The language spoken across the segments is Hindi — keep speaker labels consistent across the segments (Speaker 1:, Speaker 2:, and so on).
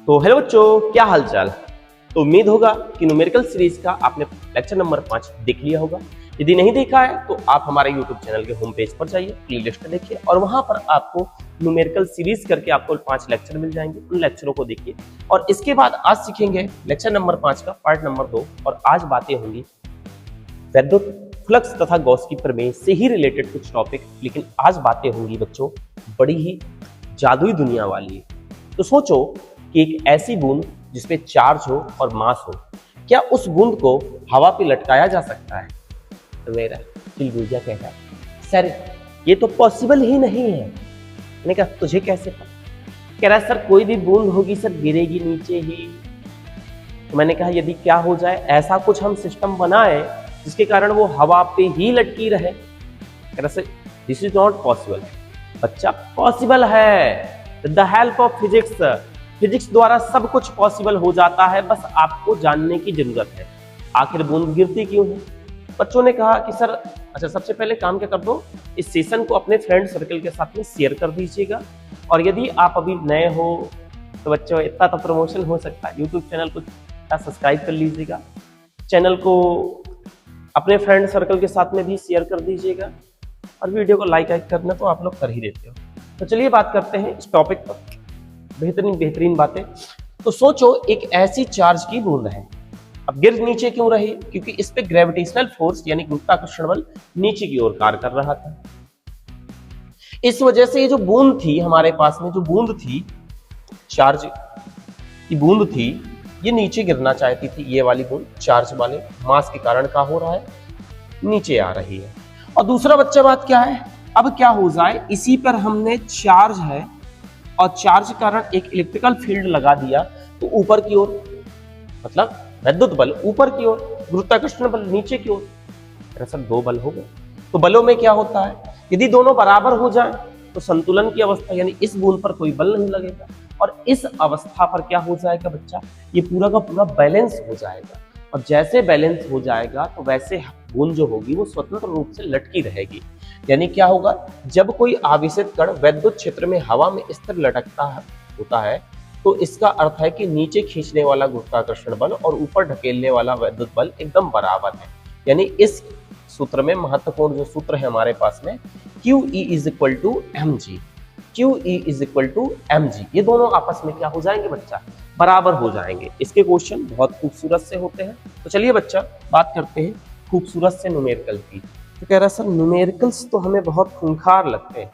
Speaker 1: तो हेलो बच्चों, क्या हाल चाल। तो उम्मीद होगा कि न्यूमेरिकल सीरीज का आपने लेक्चर नंबर 5 देख लिया होगा। यदि नहीं देखा है तो आप हमारे यूट्यूब चैनल के होम पेज पर जाइए, प्लेलिस्ट देखिए और वहां पर आपको न्यूमेरिकल सीरीज करके आपको 5 लेक्चर मिल जाएंगे। उन लेक्चरों को देखिए और इसके बाद आज सीखेंगे लेक्चर नंबर 5 का पार्ट नंबर 2 और आज बातें होंगी वैद्युत फ्लक्स तथा गॉस की प्रमेय से ही रिलेटेड कुछ टॉपिक। लेकिन आज बातें होंगी बच्चों बड़ी ही जादुई दुनिया वाली। तो सोचो कि एक ऐसी बूंद जिसपे चार्ज हो और मास हो, क्या उस बूंद को हवा पे लटकाया जा सकता है? तो मेरा चिलगुजा कहता है सर ये तो पॉसिबल ही नहीं है। मैंने कहा तुझे कैसे पता? कह रहा सर कोई भी बूंद होगी सर गिरेगी नीचे ही। तो मैंने कहा यदि क्या हो जाए ऐसा कुछ हम सिस्टम बनाए जिसके कारण वो हवा पे ही लटकी रहे। कह रहा sir this is not possible. बच्चा पॉसिबल है, the help of physics. Physics द्वारा सब कुछ पॉसिबल हो जाता है, बस आपको जानने की जरूरत है। आखिर बूंद गिरती क्यों है? बच्चों ने कहा कि सर अच्छा सबसे पहले काम क्या कर दो, इस सेशन को अपने फ्रेंड सर्कल के साथ में शेयर कर दीजिएगा। और यदि आप अभी नए हो तो बच्चों इतना तो प्रमोशन हो सकता है, यूट्यूब चैनल को सब्सक्राइब कर लीजिएगा, चैनल को अपने फ्रेंड सर्कल के साथ में भी शेयर कर दीजिएगा और वीडियो को लाइक करना तो आप लोग कर ही देते हो। तो चलिए बात करते हैं इस टॉपिक पर, बेहतरीन बातें। तो सोचो एक ऐसी चार्ज की बूंद है, अब गिर नीचे क्यों रही? क्योंकि इस पे ग्रेविटेशनल फोर्स यानी गुरुत्वाकर्षण बल नीचे की ओर कार्य कर रहा था। इस वजह से ये जो बूंद थी हमारे पास में, जो बूंद थी चार्ज की बूंद थी, ये नीचे गिरना चाहती थी। ये वाली बूंद चार्ज वाले मास के कारण क्या हो रहा है, नीचे आ रही है। और दूसरा बच्चा बात क्या है, अब क्या हो जाए इसी पर हमने चार्ज है और चार्ज के कारण एक इलेक्ट्रिकल फील्ड लगा दिया तो ऊपर की ओर, मतलब विद्युत बल ऊपर की ओर, गुरुत्वाकर्षण बल नीचे की ओर। दरअसल दो बल हो गए। तो बलों में क्या होता है, यदि दोनों बराबर हो जाए तो संतुलन की अवस्था यानी इस बूंद पर कोई बल नहीं लगेगा और इस अवस्था पर क्या हो जाएगा बच्चा, ये पूरा का पूरा बैलेंस हो जाएगा। और जैसे बैलेंस हो जाएगा तो वैसे बूंद जो होगी वो स्वतंत्र रूप से लटकी रहेगी। यानी क्या होगा, जब कोई आवेशित कण वैद्युत क्षेत्र में हवा में स्थिर लटकता होता है तो इसका अर्थ है कि नीचे खींचने वाला गुरुत्वाकर्षण बल और ऊपर ढकेलने वाला वैद्युत बल एकदम बराबर है। यानी इस सूत्र में महत्वपूर्ण जो सूत्र है हमारे पास में, QE is equal to mg। QE is equal to mg, ये दोनों आपस में क्या हो जाएंगे बच्चा, बराबर हो जाएंगे। इसके क्वेश्चन बहुत खूबसूरत से होते हैं। तो चलिए बच्चा बात करते हैं खूबसूरत से न्यूमेरिकल की। तो कह रहा सर न्यूमेरिकल्स तो हमें बहुत खूंखार लगते हैं।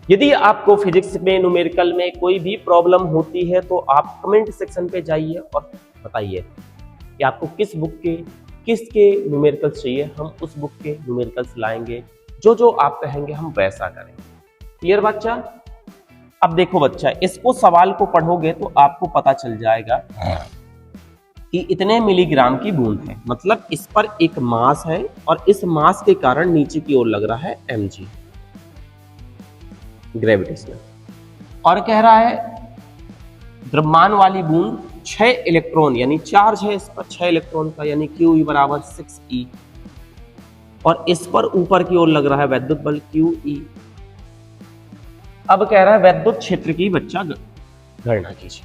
Speaker 1: यदि आपको फिजिक्स में न्यूमेरिकल में कोई भी प्रॉब्लम होती है तो आप कमेंट सेक्शन पे जाइए और बताइए कि आपको किस बुक के किसके न्यूमेरिकल्स चाहिए, हम उस बुक के न्यूमेरिकल्स लाएंगे। जो जो आप कहेंगे हम वैसा करेंगे। क्लियर बच्चा? अब देखो बच्चा, इसको सवाल को पढ़ोगे तो आपको पता चल जाएगा कि इतने मिलीग्राम की बूंद है, मतलब इस पर एक मास है और इस मास के कारण नीचे की ओर लग रहा है mg ग्रेविटेशनल। और कह रहा है द्रव्यमान वाली बूंद 6 इलेक्ट्रॉन यानी चार्ज है इस पर 6 इलेक्ट्रॉन का, यानी QE बराबर 6E। और इस पर ऊपर की ओर लग रहा है वैद्युत बल QE। अब कह रहा है वैद्युत क्षेत्र की बच्चा गणना कीजिए।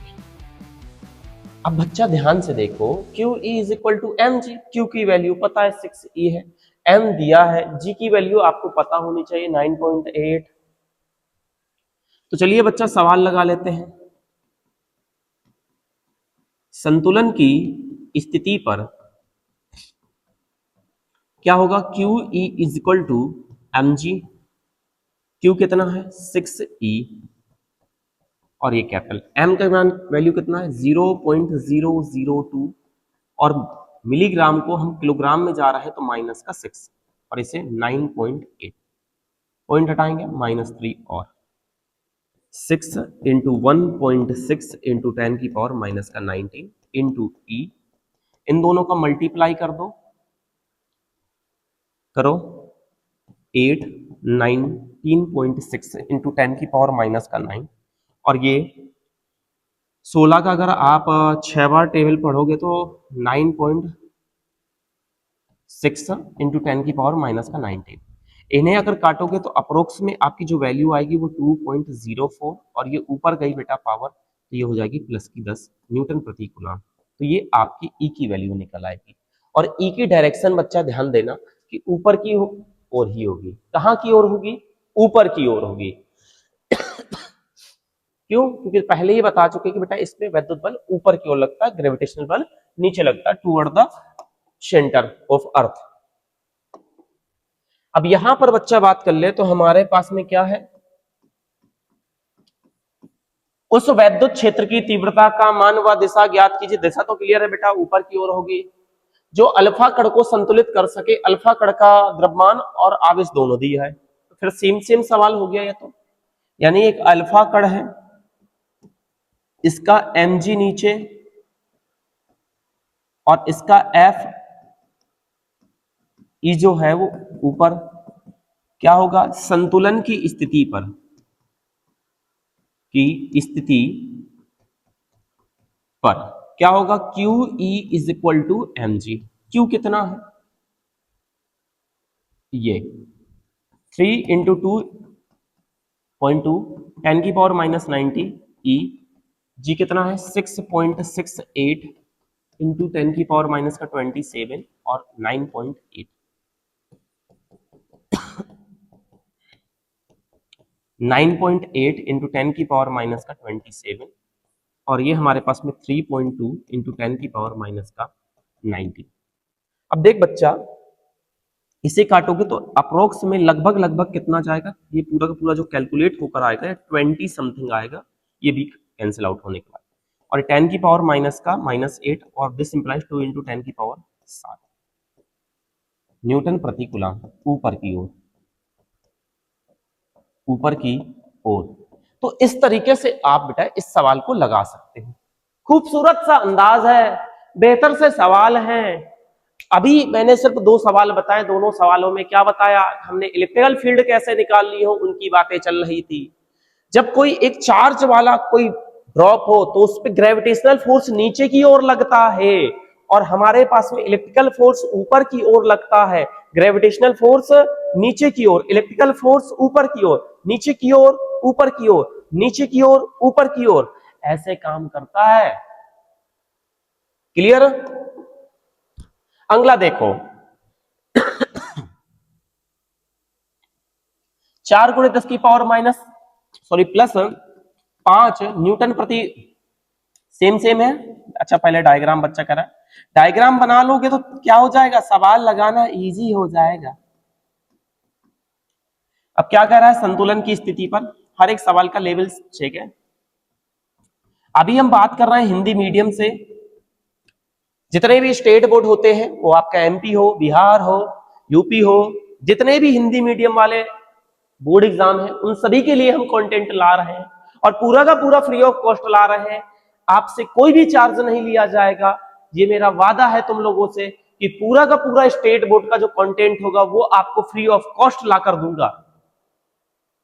Speaker 1: अब बच्चा ध्यान से देखो, QE is equal to mg। Q की वैल्यू पता है 6E है, m दिया है, G की वैल्यू आपको पता होनी चाहिए 9.8। तो चलिए बच्चा सवाल लगा लेते हैं। संतुलन की स्थिति पर क्या होगा, QE is equal to mg। Q कितना है 6E और ये कैपिटल m का मान वैल्यू कितना है 0.002 और मिलीग्राम को हम किलोग्राम में जा रहा है तो माइनस का 6 और इसे 9.8 पॉइंट हटाएंगे -3 और 6 इंटू 1.6 इंटू 10 की पावर माइनस का 19 इंटू E, इन दोनों का मल्टीप्लाई कर दो, करो 8 19.6 इंटू 10 की पावर माइनस का 9 और ये 16 का अगर आप 6 बार टेबल पढ़ोगे तो 9.6 इंटू 10 की पावर माइनस का 19। इन्हें अगर काटोगे तो अप्रोक्स में आपकी जो वैल्यू आएगी वो 2.04 और ये ऊपर गई बेटा पावर तो ये हो जाएगी प्लस की 10 न्यूटन प्रति कूलम। तो ये आपकी ई की वैल्यू निकल आएगी। और ई की डायरेक्शन बच्चा ध्यान देना कि ऊपर की ओर ही होगी। कहां की ओर होगी? ऊपर की ओर होगी। क्यों? क्योंकि पहले ही बता चुके कि बेटा इसमें वैद्युत बल ऊपर की ओर लगता है, ग्रेविटेशनल बल नीचे लगता है, toward the centre of earth. अब यहां पर बच्चा बात कर ले तो हमारे पास में क्या है? उस वैद्युत क्षेत्र की तीव्रता का मान व दिशा ज्ञात कीजिए। दिशा तो क्लियर है बेटा, ऊपर की ओर होगी। जो अल्फा कण को संतुलित कर सके, अल्फा कण का द्रव्यमान और आवेश दोनों दिया है, तो फिर सेम सेम सवाल हो गया ये तो। यानी एक अल्फा कण है, इसका mg नीचे और इसका f ई जो है वो ऊपर। क्या होगा? संतुलन की स्थिति पर क्या होगा? Q E is equal to M G. Q कितना है? ये 3 इंटू 2.2 10 की पावर माइनस 90 ई। जी कितना है? 6.68 इंटू 10 की पावर माइनस का 27 और 9.8। 9.8 इंटू 10 की पावर माइनस का 27 और ये हमारे पास में 3.2 इंटू 10 की पावर माइनस का 90। अब देख बच्चा, इसे काटोगे तो अप्रोक्स में लगभग लगभग कितना जाएगा? ये पूरा का पूरा जो कैलकुलेट होकर आएगा 20 समथिंग आएगा, ये भी कैंसिल आउट होने के बाद। और 10 की पावर माइनस का -8 और दिस इंप्लाइज 2 इंटू 10 की पावर 7 न्यूटन प्रति कूलम ऊपर की ओर। ऊपर की ओर तो इस तरीके से आप बेटा इस सवाल को लगा सकते हो। खूबसूरत सा अंदाज है, बेहतर से सवाल हैं। अभी मैंने सिर्फ 2 सवाल बताए, दोनों सवालों में क्या बताया हमने? इलेक्ट्रिकल फील्ड कैसे निकाल ली हो उनकी बातें चल रही थी। जब कोई एक चार्ज वाला कोई ड्रॉप हो तो उस पर ग्रेविटेशनल फोर्स नीचे की ओर लगता है और हमारे पास में इलेक्ट्रिकल फोर्स ऊपर की ओर लगता है। ग्रेविटेशनल फोर्स नीचे की ओर, इलेक्ट्रिकल फोर्स ऊपर की ओर, नीचे की ओर, ऊपर की ओर, नीचे की ओर, ऊपर की ओर, ऐसे काम करता है। क्लियर? अगला देखो, 4 गुणे 10 की पावर माइनस प्लस 5 न्यूटन प्रति। सेम सेम है। अच्छा पहले डायग्राम बच्चा करा, डायग्राम बना लोगे तो क्या हो जाएगा? सवाल लगाना इजी हो जाएगा। अब क्या कह रहा है? संतुलन की स्थिति पर हर एक सवाल का लेवल चेक है। अभी हम बात कर रहे हैं हिंदी मीडियम से। जितने भी स्टेट बोर्ड होते हैं, वो आपका एमपी हो, बिहार हो, यूपी हो, जितने भी हिंदी मीडियम वाले बोर्ड एग्जाम है, उन सभी के लिए हम कंटेंट ला रहे हैं और पूरा का पूरा फ्री ऑफ कॉस्ट ला रहे हैं। आपसे कोई भी चार्ज नहीं लिया जाएगा। ये मेरा वादा है तुम लोगों से कि पूरा का पूरा स्टेट बोर्ड का जो कंटेंट होगा वो आपको फ्री ऑफ कॉस्ट ला कर दूंगा।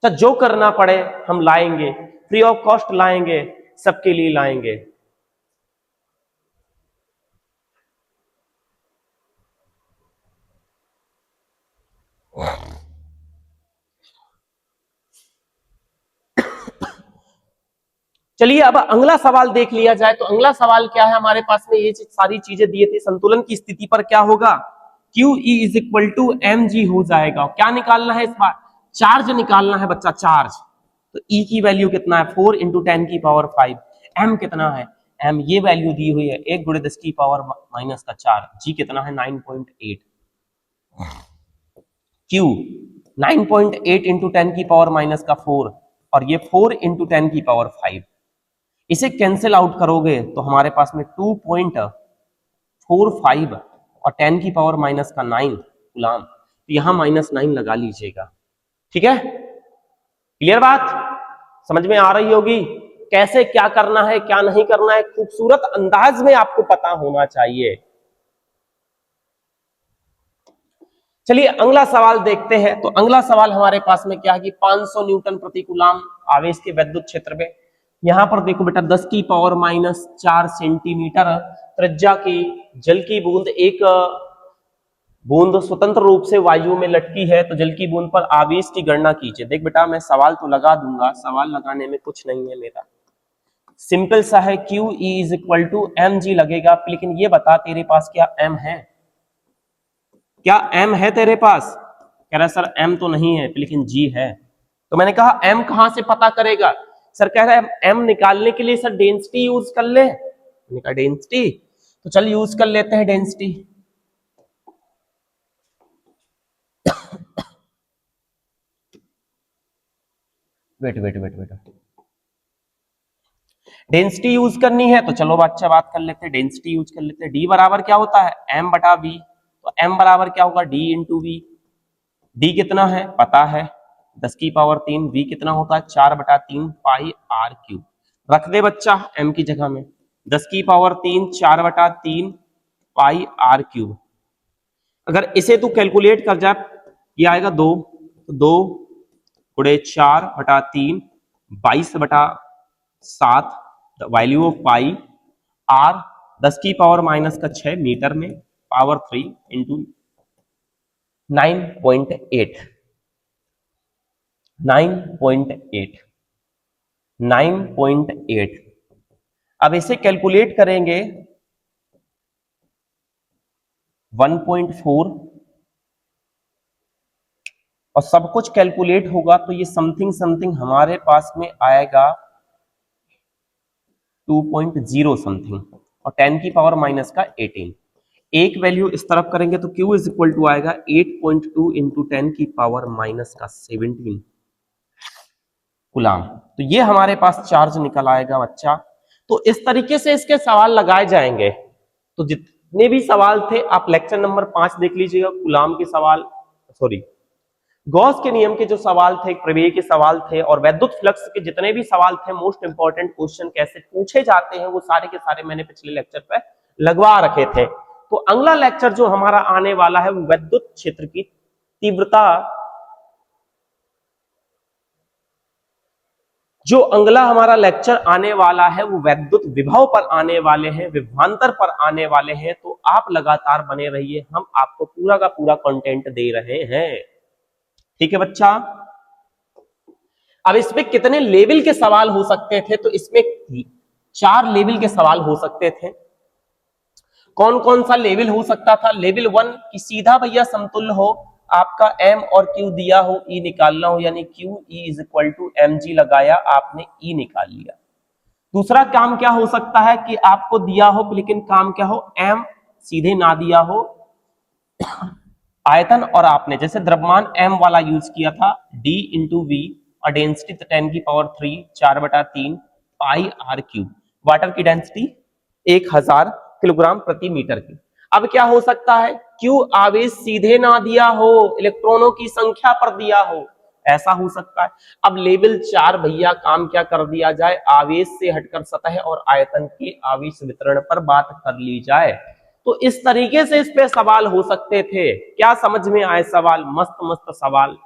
Speaker 1: तो जो करना पड़े हम लाएंगे, फ्री ऑफ कॉस्ट लाएंगे, सबके लिए लाएंगे। चलिए अब अगला सवाल देख लिया जाए। तो अगला सवाल क्या है हमारे पास में? ये सारी चीजें दिए थे। संतुलन की स्थिति पर क्या होगा? Q E is equal to M G हो जाएगा। क्या निकालना है इस बार? चार्ज निकालना है बच्चा, चार्ज। तो ई की वैल्यू कितना है? 4 इंटू 10 की पावर 5। एम कितना है? एम ये वैल्यू दी हुई है 1 गुणे 10 की पावर माइनस का 4। जी कितना है? 9.8। क्यू 9.8 इंटू 10 की पावर माइनस का 4 और ये 4 इंटू 10 की पावर 5। इसे कैंसिल आउट करोगे तो हमारे पास में 2.45 और 10 की पावर माइनस का 9 कूलम। तो यहां -9 लगा लीजिएगा। ठीक है? क्लियर बात? समझ में आ रही होगी कैसे क्या करना है, क्या नहीं करना है। खूबसूरत अंदाज में आपको पता होना चाहिए। चलिए अगला सवाल देखते हैं। तो अगला सवाल हमारे पास में क्या है कि 500 न्यूटन प्रति कूलम आवेश के विद्युत क्षेत्र में। यहां पर देखो बेटा 10 की पावर माइनस 4 सेंटीमीटर त्रिज्या की जल की बूंद, एक बूंद स्वतंत्र रूप से वायु में लटकी है। तो जल की बूंद पर आवेश की गणना कीजिए। देख बेटा मैं सवाल तो लगा दूंगा, सवाल लगाने में कुछ नहीं है मेरा। सिंपल सा है, Q E is equal to M G लगेगा। लेकिन ये बता तेरे पास क्या एम है? क्या एम है तेरे पास? कह रहा सर एम तो नहीं है लेकिन जी है। तो मैंने कहा एम कहां से पता करेगा? सर कह रहा है एम निकालने के लिए सर डेंसिटी यूज कर ले। मैंने कहा डेंसिटी, तो चल यूज कर लेते हैं density. Weight weight weight weight, density use करनी है तो चलो बच्चा बात कर लेते हैं, डेंसिटी यूज कर लेते हैं। डी बराबर क्या होता है? एम बटा वी। तो एम बराबर क्या होगा? D into we. डी कितना है पता है, 10 की पावर 3। वी कितना होता है? 4 बटा 3 पाई आर क्यूब। रख दे बच्चा एम की जगह में, 10 की पावर 3 4 बटा 3 पाई आर क्यूब। अगर इसे तू कैलकुलेट कर जा, ये आएगा 2, तो 2 गुणे 4 बटा 3 22 बटा 7 वैल्यू ऑफ पाई आर 10 की पावर माइनस का 6 मीटर में पावर 3 इंटू 9.8 9.8। अब इसे कैलकुलेट करेंगे 1.4 और सब कुछ कैलकुलेट होगा तो ये समथिंग समथिंग हमारे पास में आएगा 2.0 समथिंग और 10 की पावर माइनस का 18। एक वैल्यू इस तरफ करेंगे तो Q इज इक्वल टू आएगा 8.2 इंटू 10 की पावर माइनस का 17 गुलाम। तो ये हमारे पास चार्ज निकल आएगा बच्चा। तो इस तरीके से इसके सवाल लगाए जाएंगे। तो जितने भी सवाल थे आप लेक्चर नंबर 5 देख लीजिएगा, गुलाम के सवाल, सॉरी गॉस के नियम के जो सवाल थे, प्रमेय के सवाल थे और वैद्युत फ्लक्स के जितने भी सवाल थे, मोस्ट इंपॉर्टेंट क्वेश्चन कैसे पूछे जाते हैं वो सारे के सारे मैंने पिछले लेक्चर पे लगवा रखे थे। तो अगला लेक्चर जो हमारा आने वाला है वो वैद्युत क्षेत्र की तीव्रता, जो अगला हमारा लेक्चर आने वाला है वो वैद्युत विभव पर आने वाले हैं, विभवांतर पर आने वाले हैं। तो आप लगातार बने रहिए, हम आपको पूरा का पूरा कंटेंट दे रहे हैं। ठीक है बच्चा। अब इसमें कितने लेवल के सवाल हो सकते थे? तो इसमें 4 लेवल के सवाल हो सकते थे। कौन कौन सा लेवल हो सकता था? लेवल 1 की सीधा भैया समतुल्य हो, आपका एम और क्यू दिया हो, ई निकालना हो, यानी Q E is equal to M G लगाया, आपने ई निकाल लिया। दूसरा काम क्या हो सकता है कि आपको दिया हो लेकिन काम क्या हो, एम सीधे ना दिया हो, आयतन और आपने जैसे द्रव्यमान एम वाला यूज किया था, डी इंटू वी और डेंसिटी 10 की पावर 3 4 बटा 3 पाई आर क्यूब। वाटर की डेंसिटी 1000 किलोग्राम प्रति मीटर की। अब क्या हो सकता है? क्यू आवेश सीधे ना दिया हो, इलेक्ट्रॉनों की संख्या पर दिया हो, ऐसा हो सकता है। अब लेवल 4 भैया काम क्या कर दिया जाए, आवेश से हटकर सतह और आयतन के आवेश वितरण पर बात कर ली जाए। तो इस तरीके से इस पे सवाल हो सकते थे। क्या समझ में आए सवाल? मस्त मस्त सवाल।